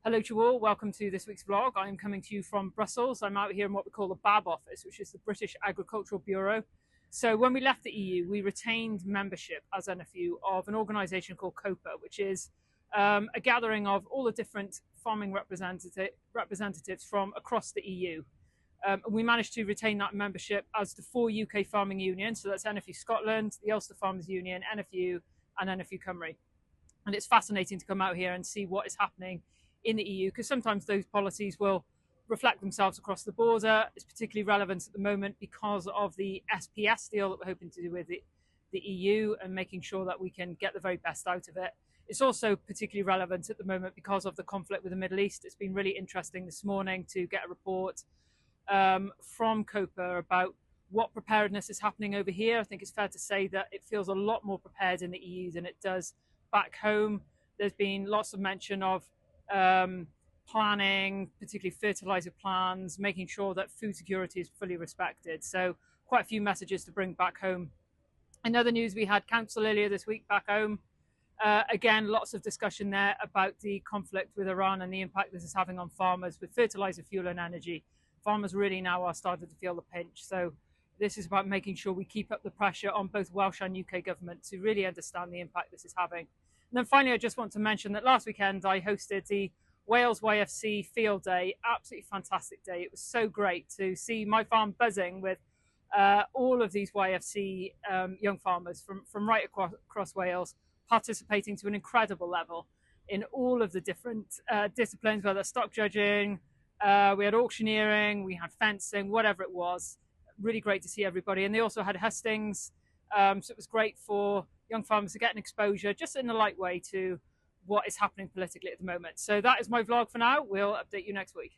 Hello to you all, welcome to this week's vlog. I'm coming to you from Brussels. I'm out here in what we call the BAB office, which is the British Agricultural Bureau. So when we left the EU, we retained membership as NFU of an organisation called COPA, which is a gathering of all the different farming representatives from across the EU. We managed to retain that membership as the 4 UK farming unions, so that's NFU Scotland, the Ulster Farmers Union, NFU and NFU Cymru. And it's fascinating to come out here and see what is happening in the EU, because sometimes those policies will reflect themselves across the border. It's particularly relevant at the moment because of the SPS deal that we're hoping to do with the EU and making sure that we can get the very best out of it. It's also particularly relevant at the moment because of the conflict with the Middle East. It's been really interesting this morning to get a report from COPA about what preparedness is happening over here. I think it's fair to say that it feels a lot more prepared in the EU than it does back home. There's been lots of mention of planning, particularly fertilizer plans, making sure that food security is fully respected. So quite a few messages to bring back home. In other news, we had council earlier this week back home. Again, lots of discussion there about the conflict with Iran and the impact this is having on farmers with fertilizer, fuel and energy. Farmers really now are starting to feel the pinch. So this is about making sure we keep up the pressure on both Welsh and UK government to really understand the impact this is having. And then finally, I just want to mention that last weekend I hosted the Wales YFC Field Day. Absolutely fantastic day. It was so great to see my farm buzzing with all of these YFC young farmers from right across Wales, participating to an incredible level in all of the different disciplines, whether stock judging, we had auctioneering, we had fencing, whatever it was. Really great to see everybody. And they also had hustings. So it was great for young farmers to get an exposure just in a light way to what is happening politically at the moment. So that is my vlog for now. We'll update you next week.